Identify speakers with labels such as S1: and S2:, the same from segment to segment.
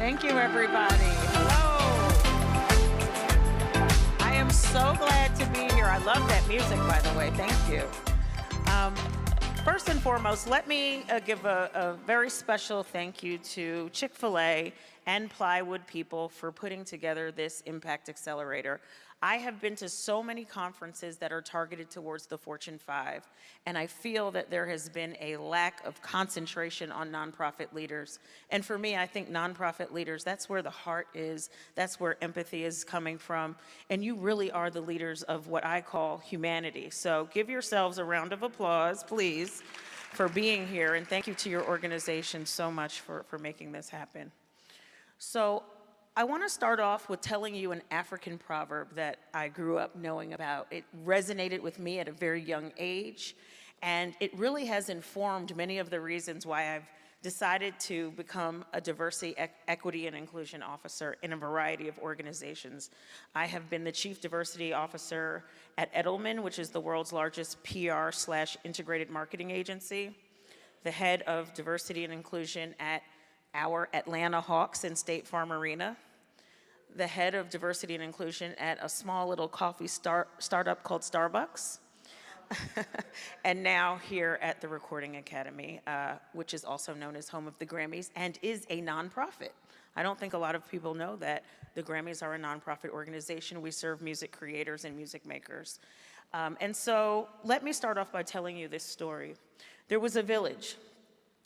S1: Thank you, everybody. Hello. I am so glad to be here. I love that music, by the way. Thank you. First and foremost, let me give a very special thank you to Chick-fil-A and Plywood people for putting together this Impact Accelerator. I have been to so many conferences that are targeted towards the Fortune 5, and I feel that there has been a lack of concentration on nonprofit leaders. And for me, I think nonprofit leaders, that's where the heart is, that's where empathy is coming from, and you really are the leaders of what I call humanity. So give yourselves a round of applause, please, for being here, and thank you to your organization so much for making this happen. So I want to start off with telling you an African proverb that I grew up knowing about. It resonated with me at a very young age, and it really has informed many of the reasons why I've decided to become a diversity, equity, and inclusion officer in a variety of organizations. I have been the chief diversity officer at Edelman, which is the world's largest PR/integrated marketing agency, the head of diversity and inclusion at our Atlanta Hawks in State Farm Arena, the head of diversity and inclusion at a small little coffee startup called Starbucks, and now here at the Recording Academy, which is also known as home of the Grammys and is a nonprofit. I don't think a lot of people know that the Grammys are a nonprofit organization. We serve music creators and music makers. And so let me start off by telling you this story. There was a village,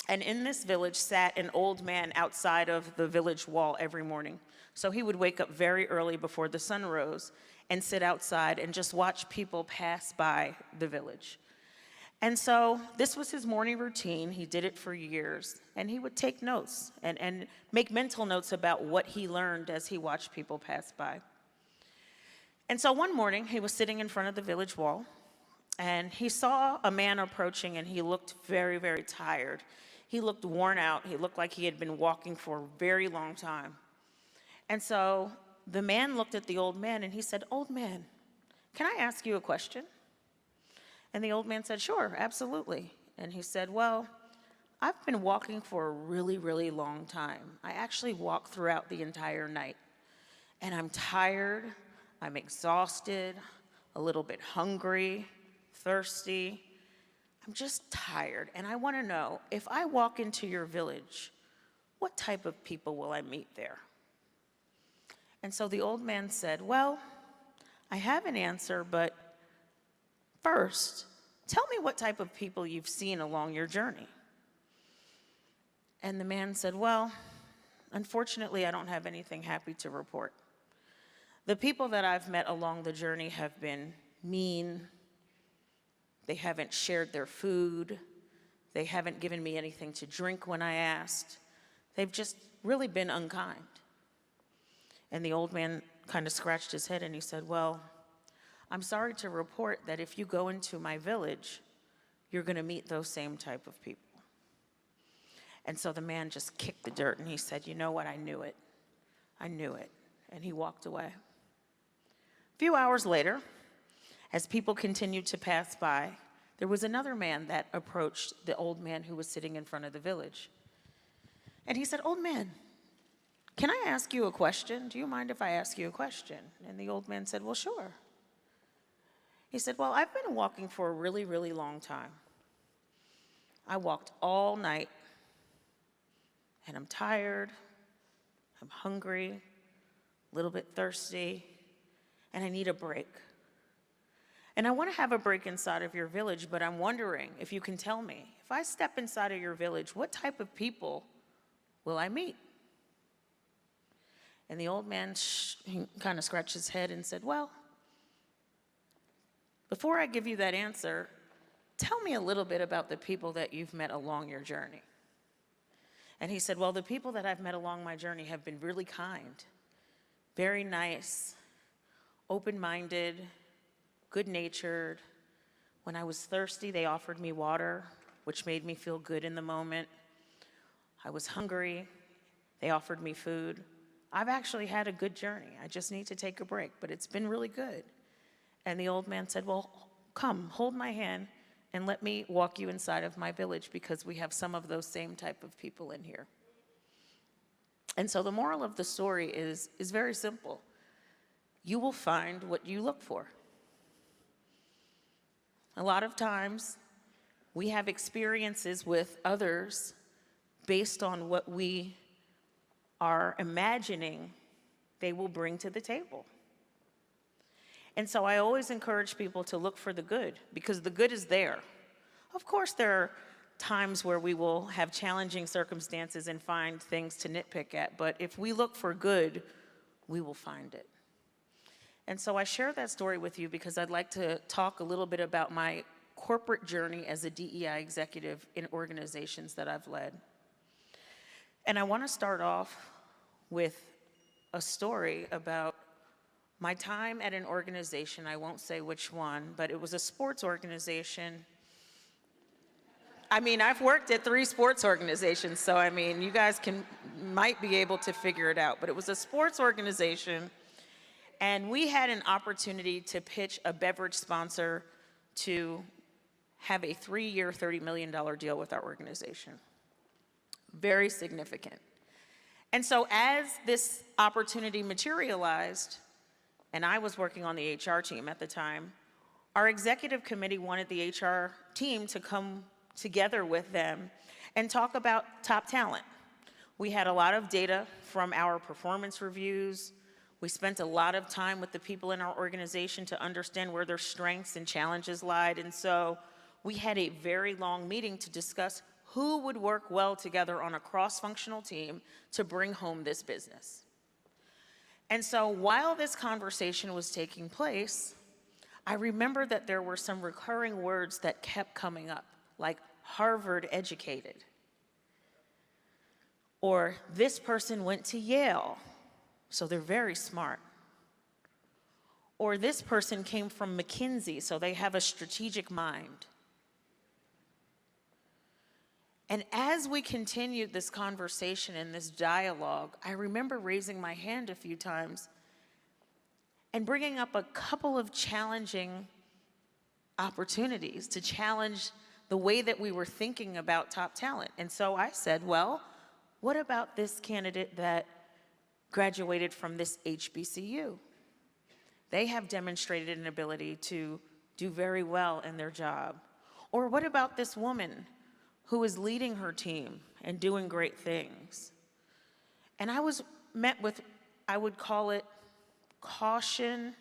S1: and in this village sat an old man outside of the village wall every morning. So he would wake up very early before the sun rose and sit outside and just watch people pass by the village. And so this was his morning routine. He did it for years, and he would take notes and make mental notes about what he learned as he watched people pass by. And so one morning, he was sitting in front of the village wall, and he saw a man approaching, and he looked very, very tired. He looked worn out. He looked like he had been walking for a very long time. And so the man looked at the old man and he said, "Old man, can I ask you a question?" And the old man said, "Sure, absolutely." And he said, "Well, I've been walking for a really, really long time. I actually walked throughout the entire night. And I'm tired, I'm exhausted, a little bit hungry, thirsty. I'm just tired, and I want to know, if I walk into your village, what type of people will I meet there?" And so the old man said, "Well, I have an answer, but first, tell me what type of people you've seen along your journey." And the man said, "Well, unfortunately, I don't have anything happy to report. The people that I've met along the journey have been mean. They haven't shared their food. They haven't given me anything to drink when I asked. They've just really been unkind." And the old man kind of scratched his head and he said, "Well, I'm sorry to report that if you go into my village, you're going to meet those same type of people." And so the man just kicked the dirt and he said, "You know what? I knew it. I knew it." And he walked away. A few hours later, as people continued to pass by, there was another man that approached the old man who was sitting in front of the village. And he said, "Old man, can I ask you a question? Do you mind if I ask you a question?" And the old man said, "Well, sure." He said, "Well, I've been walking for a really, really long time. I walked all night, and I'm tired, I'm hungry, a little bit thirsty, and I need a break. And I want to have a break inside of your village, but I'm wondering if you can tell me, if I step inside of your village, what type of people will I meet?" And the old man kind of scratched his head and said, "Well, before I give you that answer, tell me a little bit about the people that you've met along your journey." And he said, "Well, the people that I've met along my journey have been really kind, very nice, open-minded, good-natured. When I was thirsty, they offered me water, which made me feel good in the moment. I was hungry, they offered me food. I've actually had a good journey. I just need to take a break, but it's been really good." And the old man said, "Well, come, hold my hand, and let me walk you inside of my village because we have some of those same type of people in here." And so the moral of the story is very simple. You will find what you look for. A lot of times, we have experiences with others based on what we are imagining they will bring to the table. And so I always encourage people to look for the good, because the good is there. Of course, there are times where we will have challenging circumstances and find things to nitpick at, but if we look for good, we will find it. And so I share that story with you because I'd like to talk a little bit about my corporate journey as a DEI executive in organizations that I've led. And I want to start off with a story about my time at an organization. I won't say which one, but it was a sports organization. I mean, I've worked at 3 sports organizations, so I mean, you guys might be able to figure it out, but it was a sports organization, and we had an opportunity to pitch a beverage sponsor to have a 3-year, $30 million deal with our organization. Very significant. And so as this opportunity materialized, and I was working on the HR team at the time, our executive committee wanted the HR team to come together with them and talk about top talent. We had a lot of data from our performance reviews. We spent a lot of time with the people in our organization to understand where their strengths and challenges lied. And so we had a very long meeting to discuss who would work well together on a cross-functional team to bring home this business. And so while this conversation was taking place, I remember that there were some recurring words that kept coming up, like Harvard educated, or this person went to Yale, so they're very smart, or this person came from McKinsey, so they have a strategic mind. And as we continued this conversation and this dialogue, I remember raising my hand a few times and bringing up a couple of challenging opportunities to challenge the way that we were thinking about top talent. And so I said, well, what about this candidate that graduated from this HBCU? They have demonstrated an ability to do very well in their job. Or what about this woman who is leading her team and doing great things? And I was met with, I would call it caution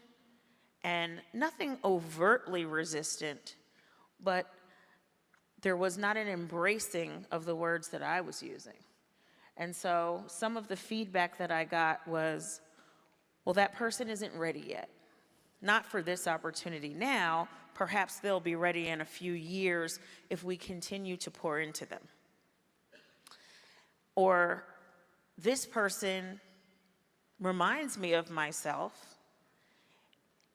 S1: and nothing overtly resistant, but there was not an embracing of the words that I was using. And so some of the feedback that I got was, well, that person isn't ready yet. Not for this opportunity now, perhaps they'll be ready in a few years if we continue to pour into them. Or this person reminds me of myself,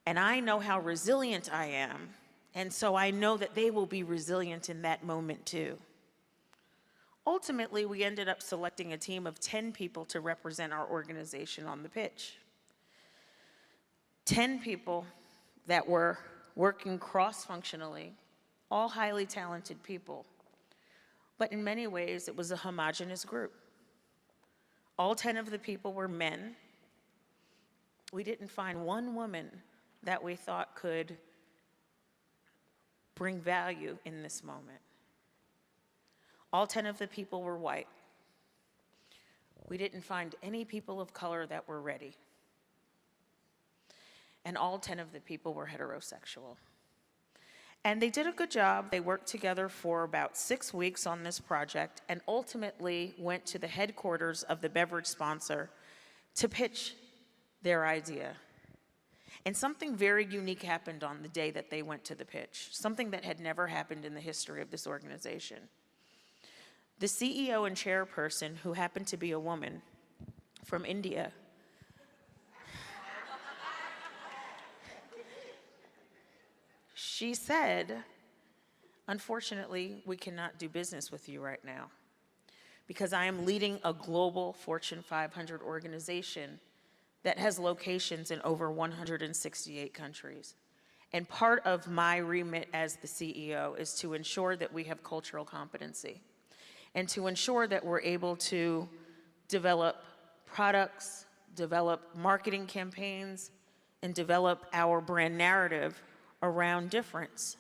S1: and I know how resilient I am, and so I know that they will be resilient in that moment too. Ultimately, we ended up selecting a team of 10 people to represent our organization on the pitch. 10 people that were working cross-functionally, all highly talented people. But in many ways, it was a homogeneous group. All 10 of the people were men. We didn't find one woman that we thought could bring value in this moment. All 10 of the people were white. We didn't find any people of color that were ready. And all 10 of the people were heterosexual. And they did a good job. They worked together for about 6 weeks on this project and ultimately went to the headquarters of the beverage sponsor to pitch their idea. And something very unique happened on the day that they went to the pitch, something that had never happened in the history of this organization. The CEO and chairperson, who happened to be a woman from India, she said, unfortunately, we cannot do business with you right now because I am leading a global Fortune 500 organization that has locations in over 168 countries. And part of my remit as the CEO is to ensure that we have cultural competency and to ensure that we're able to develop products, develop marketing campaigns, and develop our brand narrative around difference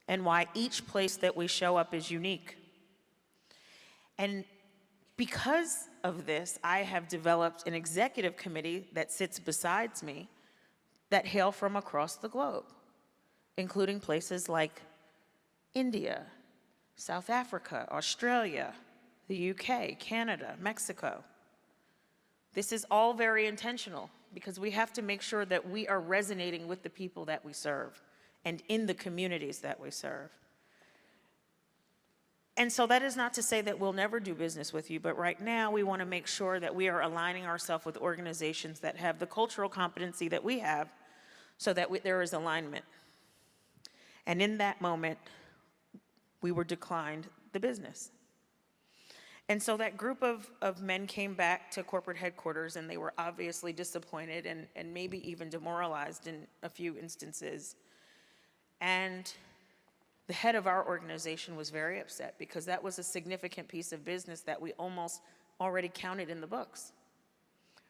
S1: and why each place that we show up is unique. And because of this, I have developed an executive committee that sits beside me that hail from across the globe, including places like India, South Africa, Australia, the UK, Canada, Mexico. This is all very intentional because we have to make sure that we are resonating with the people that we serve and in the communities that we serve. And so that is not to say that we'll never do business with you, but right now we want to make sure that we are aligning ourselves with organizations that have the cultural competency that we have so that there is alignment. And in that moment, we were declined the business. And so that group of men came back to corporate headquarters, and they were obviously disappointed and maybe even demoralized in a few instances. And the head of our organization was very upset because that was a significant piece of business that we almost already counted in the books.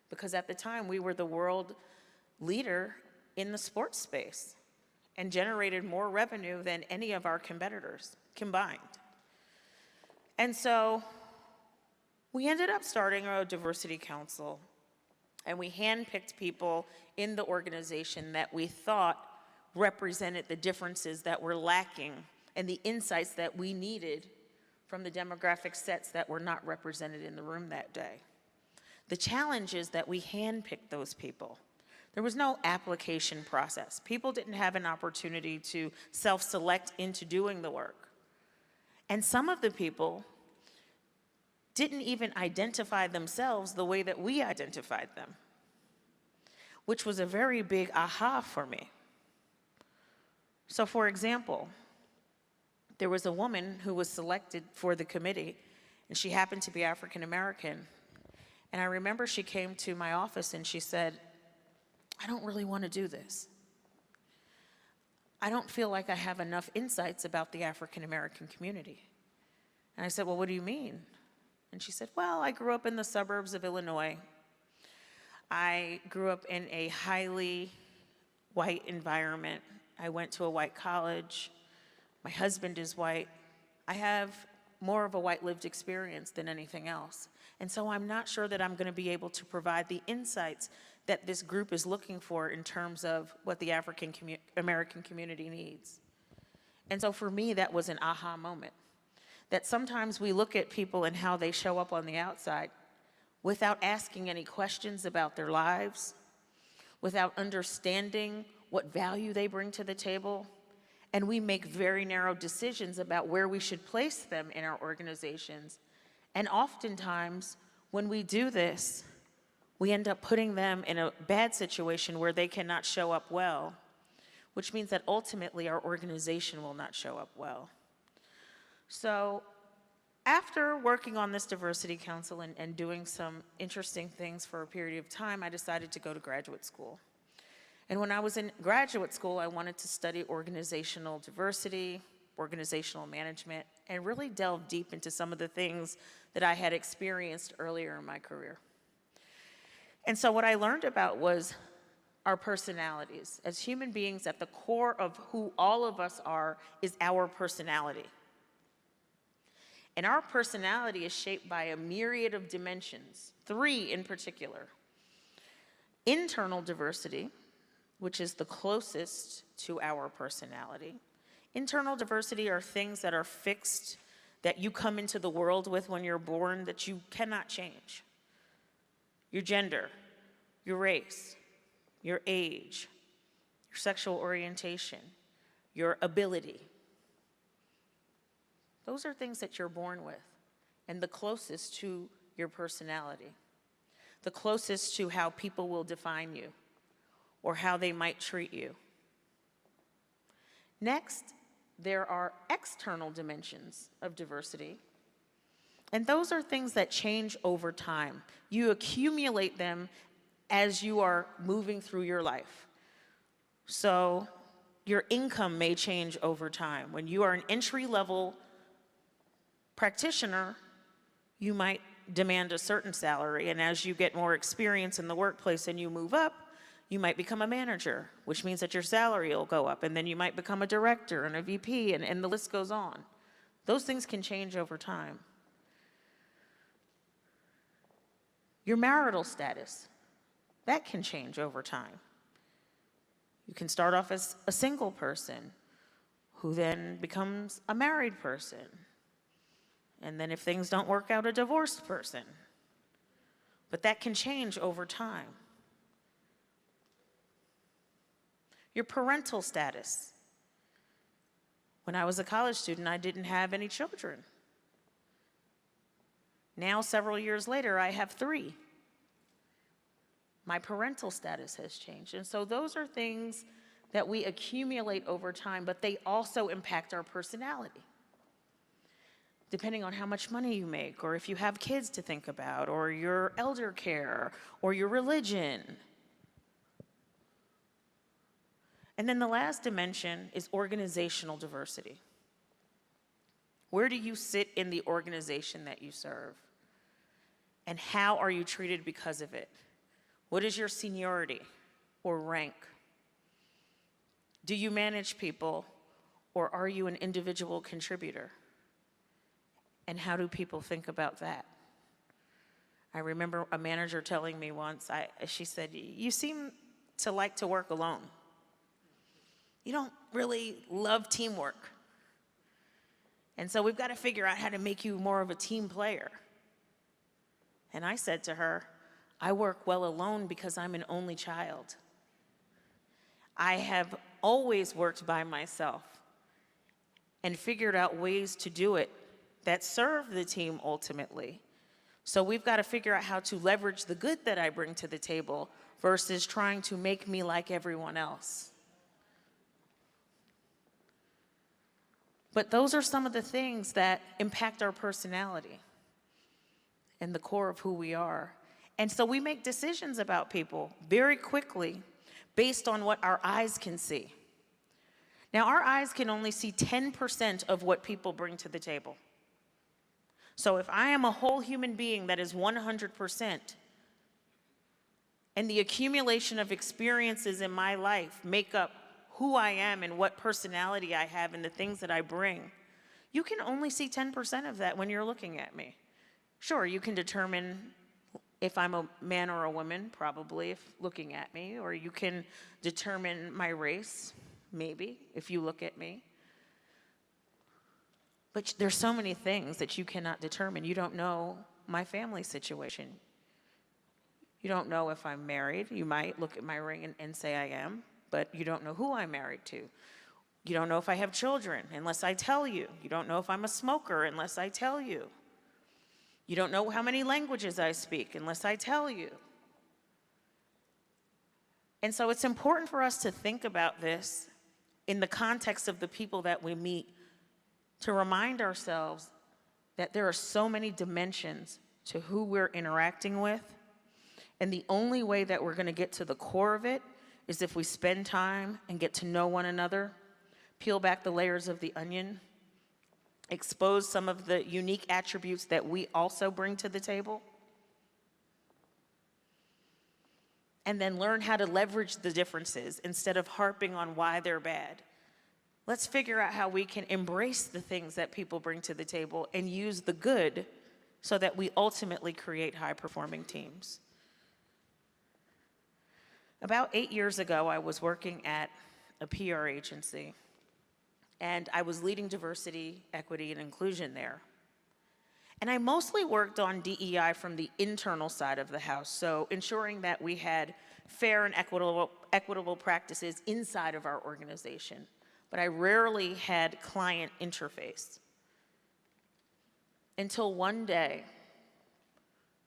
S1: Because at the time, we were the world leader in the sports space and generated more revenue than any of our competitors combined. And so we ended up starting a diversity council, and we handpicked people in the organization that we thought represented the differences that were lacking and the insights that we needed from the demographic sets that were not represented in the room that day. The challenge is that we handpicked those people. There was no application process. People didn't have an opportunity to self-select into doing the work. And some of the people didn't even identify themselves the way that we identified them, which was a very big aha for me. So for example, there was a woman who was selected for the committee, and she happened to be African American. And I remember she came to my office and she said, "I don't really want to do this. I don't feel like I have enough insights about the African American community." And I said, "Well, what do you mean?" And she said, "Well, I grew up in the suburbs of Illinois. I grew up in a highly white environment. I went to a white college. My husband is white. I have more of a white lived experience than anything else. And so I'm not sure that I'm going to be able to provide the insights that this group is looking for in terms of what the African American community needs." And so for me, that was an aha moment. That sometimes we look at people and how they show up on the outside without asking any questions about their lives, without understanding what value they bring to the table, and we make very narrow decisions about where we should place them in our organizations. And oftentimes, when we do this, we end up putting them in a bad situation where they cannot show up well, which means that ultimately our organization will not show up well. So after working on this diversity council and doing some interesting things for a period of time, I decided to go to graduate school. And when I was in graduate school, I wanted to study organizational diversity, organizational management, and really delve deep into some of the things that I had experienced earlier in my career. And so what I learned about was our personalities. As human beings, at the core of who all of us are is our personality. And our personality is shaped by a myriad of dimensions, 3 in particular. Internal diversity, which is the closest to our personality. Internal diversity are things that are fixed, that you come into the world with when you're born, that you cannot change. Your gender, your race, your age, your sexual orientation, your ability. Those are things that you're born with and the closest to your personality, the closest to how people will define you or how they might treat you. Next, there are external dimensions of diversity, and those are things that change over time. You accumulate them as you are moving through your life. So your income may change over time. When you are an entry-level practitioner, you might demand a certain salary, and as you get more experience in the workplace and you move up, you might become a manager, which means that your salary will go up, and then you might become a director and a VP, and the list goes on. Those things can change over time. Your marital status, that can change over time. You can start off as a single person who then becomes a married person. And then if things don't work out, a divorced person. But that can change over time. Your parental status. When I was a college student, I didn't have any children. Now, several years later, I have 3. My parental status has changed. And so those are things that we accumulate over time, but they also impact our personality. Depending on how much money you make, or if you have kids to think about, or your elder care, or your religion. And then the last dimension is organizational diversity. Where do you sit in the organization that you serve? And how are you treated because of it? What is your seniority or rank? Do you manage people, or are you an individual contributor? And how do people think about that? I remember a manager telling me once, she said, "You seem to like to work alone. You don't really love teamwork. And so we've got to figure out how to make you more of a team player." And I said to her, "I work well alone because I'm an only child. I have always worked by myself and figured out ways to do it that serve the team ultimately. So we've got to figure out how to leverage the good that I bring to the table versus trying to make me like everyone else." But those are some of the things that impact our personality and the core of who we are. And so we make decisions about people very quickly based on what our eyes can see. Now, our eyes can only see 10% of what people bring to the table. So if I am a whole human being that is 100%, and the accumulation of experiences in my life make up who I am and what personality I have and the things that I bring, you can only see 10% of that when you're looking at me. Sure, you can determine if I'm a man or a woman, probably, if looking at me, or you can determine my race, maybe, if you look at me. But there's so many things that you cannot determine. You don't know my family situation. You don't know if I'm married. You might look at my ring and say I am, but you don't know who I'm married to. You don't know if I have children unless I tell you. You don't know if I'm a smoker unless I tell you. You don't know how many languages I speak unless I tell you. And so it's important for us to think about this in the context of the people that we meet, to remind ourselves that there are so many dimensions to who we're interacting with, and the only way that we're going to get to the core of it is if we spend time and get to know one another, peel back the layers of the onion, expose some of the unique attributes that we also bring to the table, and then learn how to leverage the differences instead of harping on why they're bad. Let's figure out how we can embrace the things that people bring to the table and use the good so that we ultimately create high-performing teams. About 8 years ago, I was working at a PR agency, and I was leading diversity, equity, and inclusion there. And I mostly worked on DEI from the internal side of the house, so ensuring that we had fair and equitable practices inside of our organization. But I rarely had client interface. Until one day,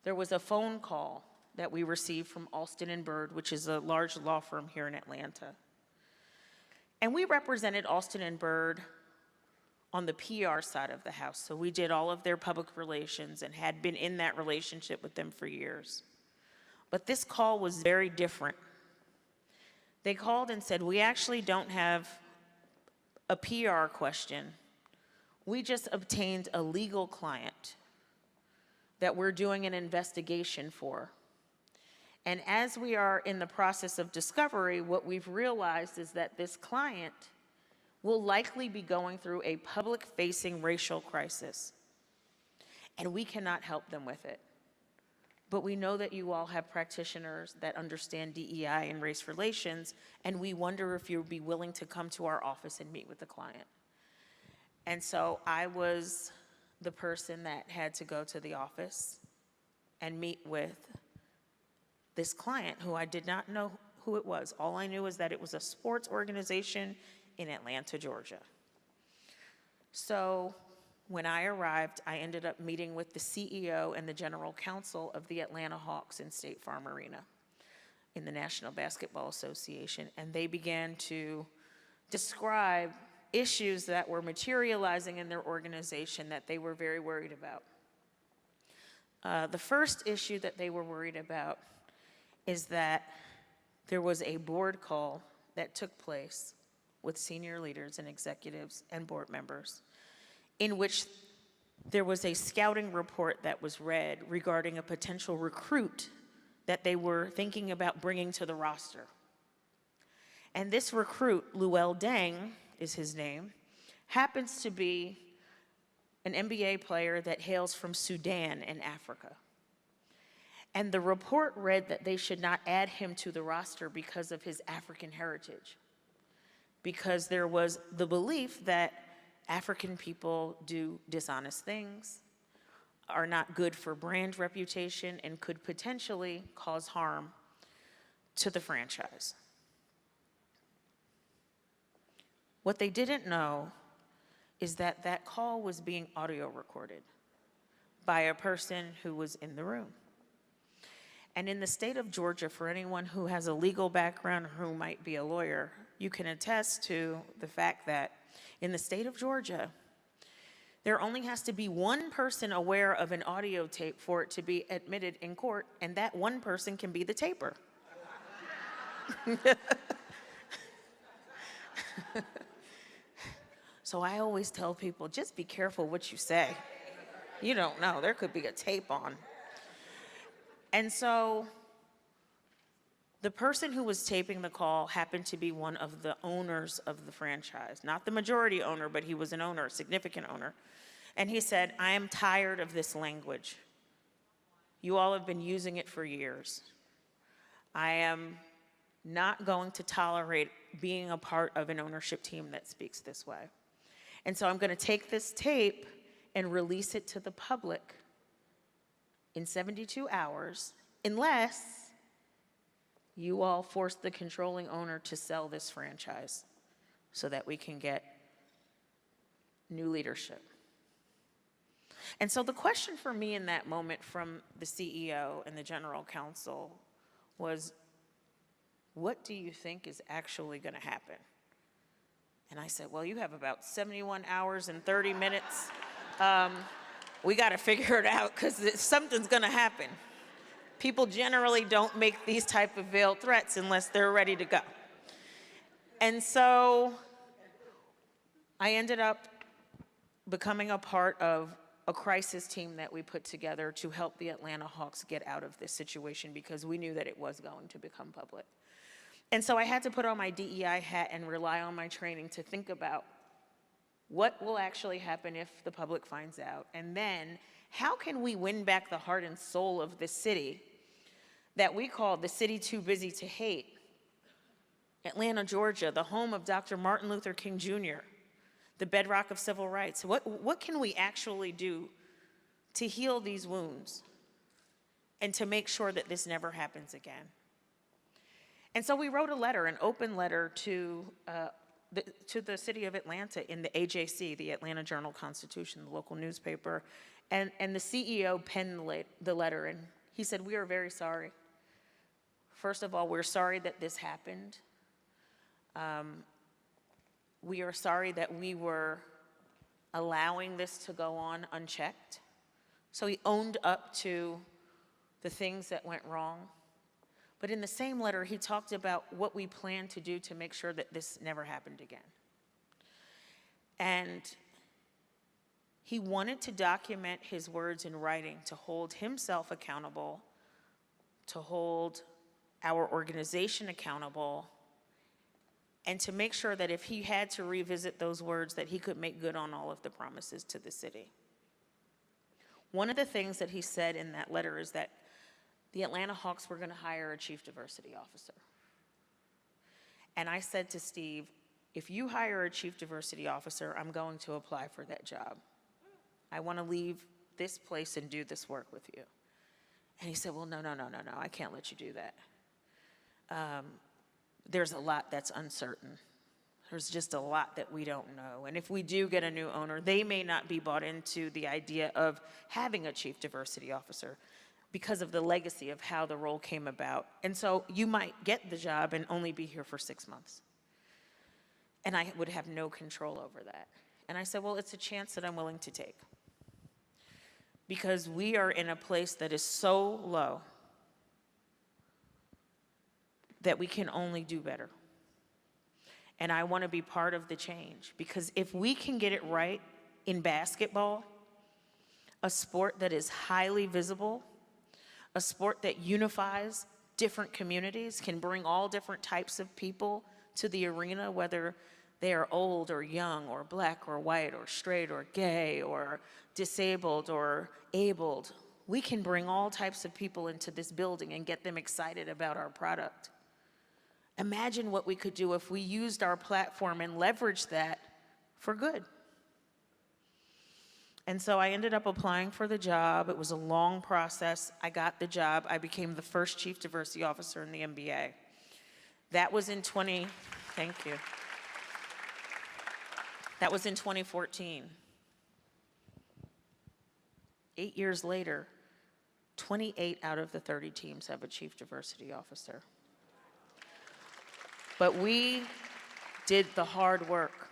S1: there was a phone call that we received from Alston & Bird, which is a large law firm here in Atlanta. And we represented Alston & Bird on the PR side of the house. So we did all of their public relations and had been in that relationship with them for years. But this call was very different. They called and said, "We actually don't have a PR question. We just obtained a legal client. that we're doing an investigation for. And as we are in the process of discovery, what we've realized is that this client will likely be going through a public-facing racial crisis, and we cannot help them with it. But we know that you all have practitioners that understand DEI and race relations, and we wonder if you'd be willing to come to our office and meet with the client. And so I was the person that had to go to the office and meet with this client who I did not know who it was. All I knew is that it was a sports organization in Atlanta, Georgia. So when I arrived, I ended up meeting with the CEO and the general counsel of the Atlanta Hawks in State Farm Arena in the National Basketball Association, and they began to describe issues that were materializing in their organization that they were very worried about. The first issue that they were worried about is that there was a board call that took place with senior leaders and executives and board members in which there was a scouting report that was read regarding a potential recruit that they were thinking about bringing to the roster. And this recruit, Luel Deng is his name, happens to be an NBA player that hails from Sudan in Africa. And the report read that they should not add him to the roster because of his African heritage, because there was the belief that African people do dishonest things, are not good for brand reputation, and could potentially cause harm to the franchise. What they didn't know is that that call was being audio recorded by a person who was in the room. And in the state of Georgia, for anyone who has a legal background or who might be a lawyer, you can attest to the fact that in the state of Georgia, there only has to be one person aware of an audio tape for it to be admitted in court, and that one person can be the taper. So I always tell people, just be careful what you say. You don't know, there could be a tape on. And so the person who was taping the call happened to be one of the owners of the franchise. Not the majority owner, but he was an owner, a significant owner. And he said, I am tired of this language. You all have been using it for years. I am not going to tolerate being a part of an ownership team that speaks this way. And so I'm going to take this tape and release it to the public in 72 hours, unless you all force the controlling owner to sell this franchise so that we can get new leadership. And so the question for me in that moment from the CEO and the general counsel was, what do you think is actually going to happen? And I said, well, you have about 71 hours and 30 minutes. We got to figure it out because something's going to happen. People generally don't make these type of veiled threats unless they're ready to go. And so I ended up becoming a part of a crisis team that we put together to help the Atlanta Hawks get out of this situation because we knew that it was going to become public. And so I had to put on my DEI hat and rely on my training to think about what will actually happen if the public finds out, and then how can we win back the heart and soul of this city that we call the city too busy to hate? Atlanta, Georgia, the home of Dr. Martin Luther King Jr., the bedrock of civil rights. What can we actually do to heal these wounds and to make sure that this never happens again? And so we wrote a letter, an open letter to the city of Atlanta in the AJC, the Atlanta Journal-Constitution, the local newspaper, and the CEO penned the letter, and he said, we are very sorry. First of all, we're sorry that this happened. We are sorry that we were allowing this to go on unchecked. So he owned up to the things that went wrong. But in the same letter, he talked about what we plan to do to make sure that this never happened again. And He wanted to document his words in writing to hold himself accountable, to hold our organization accountable, and to make sure that if he had to revisit those words, that he could make good on all of the promises to the city. One of the things that he said in that letter is that the Atlanta Hawks were going to hire a chief diversity officer. And I said to Steve, if you hire a chief diversity officer, I'm going to apply for that job. I want to leave this place and do this work with you. And he said, well, no, I can't let you do that. There's a lot that's uncertain. There's just a lot that we don't know. And if we do get a new owner, they may not be bought into the idea of having a chief diversity officer because of the legacy of how the role came about. And so you might get the job and only be here for 6 months. And I would have no control over that. And I said, well, it's a chance that I'm willing to take. Because we are in a place that is so low that we can only do better. And I want to be part of the change. Because if we can get it right in basketball, a sport that is highly visible, a sport that unifies different communities, can bring all different types of people to the arena, whether they are old or young or black or white or straight or gay or disabled or abled. We can bring all types of people into this building and get them excited about our product. Imagine what we could do if we used our platform and leveraged that for good. And so I ended up applying for the job. It was a long process. I got the job. I became the first chief diversity officer in the NBA. That was in thank you. That was in 2014. 8 years later, 28 out of the 30 teams have a chief diversity officer. But we did the hard work.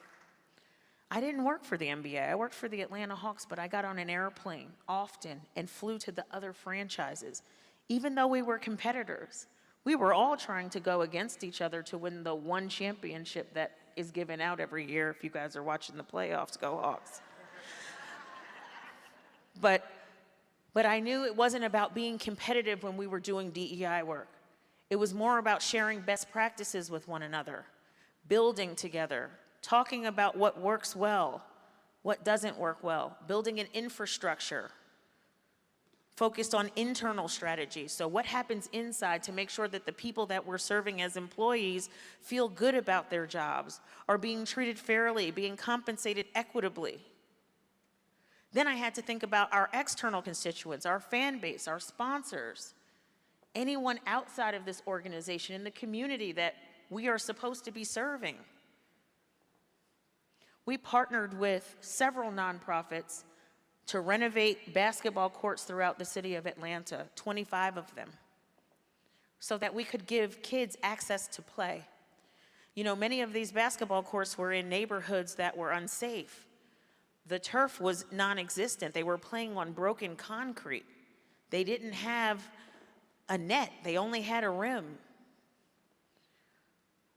S1: I didn't work for the NBA. I worked for the Atlanta Hawks, but I got on an airplane often and flew to the other franchises. Even though we were competitors, we were all trying to go against each other to win the one championship that is given out every year. If you guys are watching the playoffs, go Hawks. But I knew it wasn't about being competitive when we were doing DEI work. It was more about sharing best practices with one another, building together, talking about what works well, what doesn't work well, building an infrastructure focused on internal strategies. So what happens inside to make sure that the people that we're serving as employees feel good about their jobs, are being treated fairly, being compensated equitably. Then I had to think about our external constituents, our fan base, our sponsors, anyone outside of this organization in the community that we are supposed to be serving. We partnered with several nonprofits to renovate basketball courts throughout the city of Atlanta, 25 of them, so that we could give kids access to play. You know, many of these basketball courts were in neighborhoods that were unsafe. The turf was non-existent. They were playing on broken concrete. They didn't have a net. They only had a rim.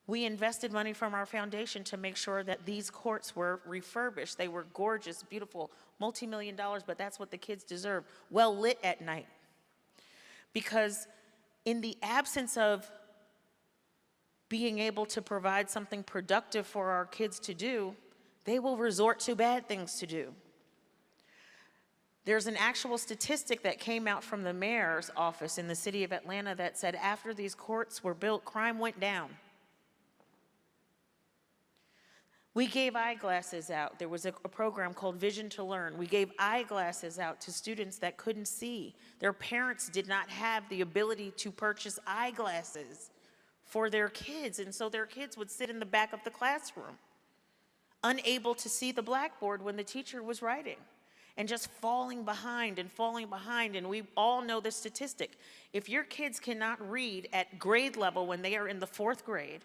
S1: We invested money from our foundation to make sure that these courts were refurbished. They were gorgeous, beautiful, multi-million dollars, but that's what the kids deserve, well lit at night. Because in the absence of being able to provide something productive for our kids to do, they will resort to bad things to do. There's an actual statistic that came out from the mayor's office in the city of Atlanta that said after these courts were built, crime went down. We gave eyeglasses out. There was a program called Vision to Learn. We gave eyeglasses out to students that couldn't see. Their parents did not have the ability to purchase eyeglasses for their kids, and so their kids would sit in the back of the classroom, unable to see the blackboard when the teacher was writing, and just falling behind, and we all know the statistic. If your kids cannot read at grade level when they are in the 4th grade,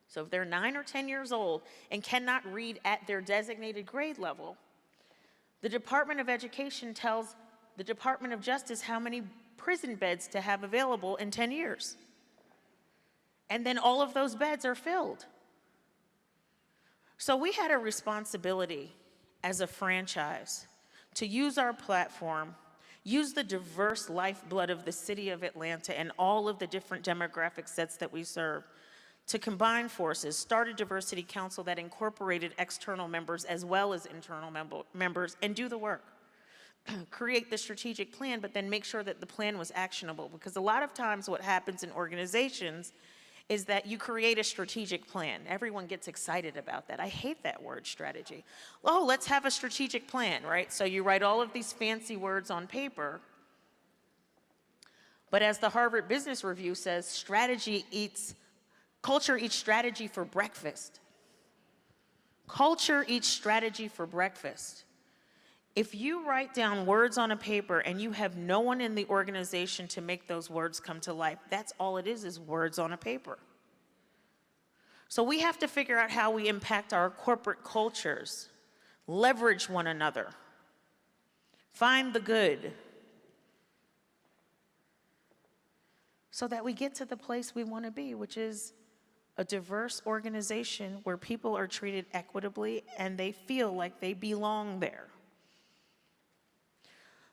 S1: so if they're 9 or 10 years old and cannot read at their designated grade level, the Department of Education tells the Department of Justice how many prison beds to have available in 10 years. And then all of those beds are filled. So we had a responsibility as a franchise to use our platform, use the diverse lifeblood of the city of Atlanta and all of the different demographic sets that we serve to combine forces, start a diversity council that incorporated external members as well as internal members, and do the work. Create the strategic plan, but then make sure that the plan was actionable. Because a lot of times what happens in organizations is that you create a strategic plan. Everyone gets excited about that. I hate that word, strategy. Oh, let's have a strategic plan, right? So you write all of these fancy words on paper, but as the Harvard Business Review says, culture eats strategy for breakfast. Culture eats strategy for breakfast. If you write down words on a paper and you have no one in the organization to make those words come to life, that's all it is words on a paper. So we have to figure out how we impact our corporate cultures, leverage one another, find the good, so that we get to the place we want to be, which is a diverse organization where people are treated equitably and they feel like they belong there.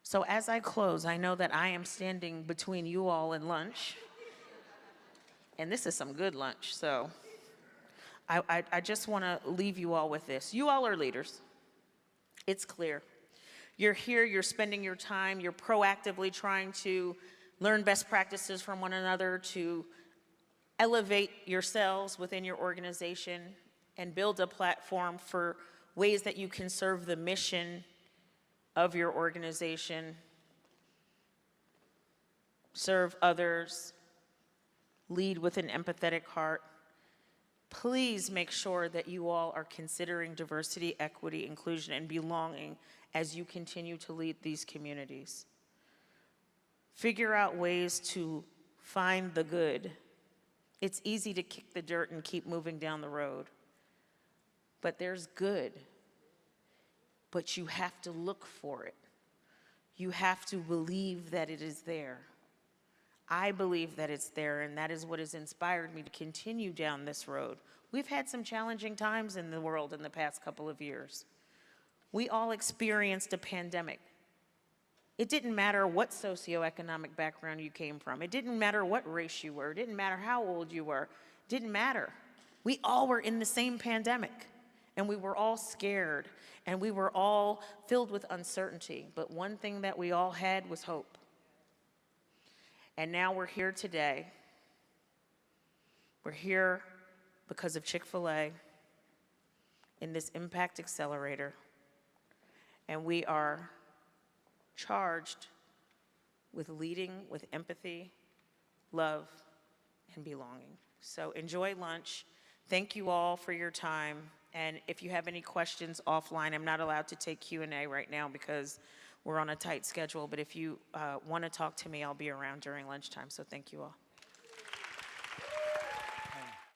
S1: So as I close, I know that I am standing between you all and lunch, and this is some good lunch, so I just want to leave you all with this. You all are leaders. It's clear. You're here, you're spending your time, you're proactively trying to learn best practices from one another, to elevate yourselves within your organization and build a platform for ways that you can serve the mission of your organization, serve others, lead with an empathetic heart. Please make sure that you all are considering diversity, equity, inclusion, and belonging as you continue to lead these communities. Figure out ways to find the good. It's easy to kick the dirt and keep moving down the road, but there's good. But you have to look for it. You have to believe that it is there. I believe that it's there, and that is what has inspired me to continue down this road. We've had some challenging times in the world in the past couple of years. We all experienced a pandemic. It didn't matter what socioeconomic background you came from. It didn't matter what race you were. It didn't matter how old you were. It didn't matter. We all were in the same pandemic. And we were all scared, and we were all filled with uncertainty. But one thing that we all had was hope. And now we're here today. We're here because of Chick-fil-A in this Impact Accelerator. And we are charged with leading with empathy, love, and belonging. So enjoy lunch. Thank you all for your time. And if you have any questions offline, I'm not allowed to take Q&A right now because we're on a tight schedule. But if you want to talk to me, I'll be around during lunchtime. So thank you all.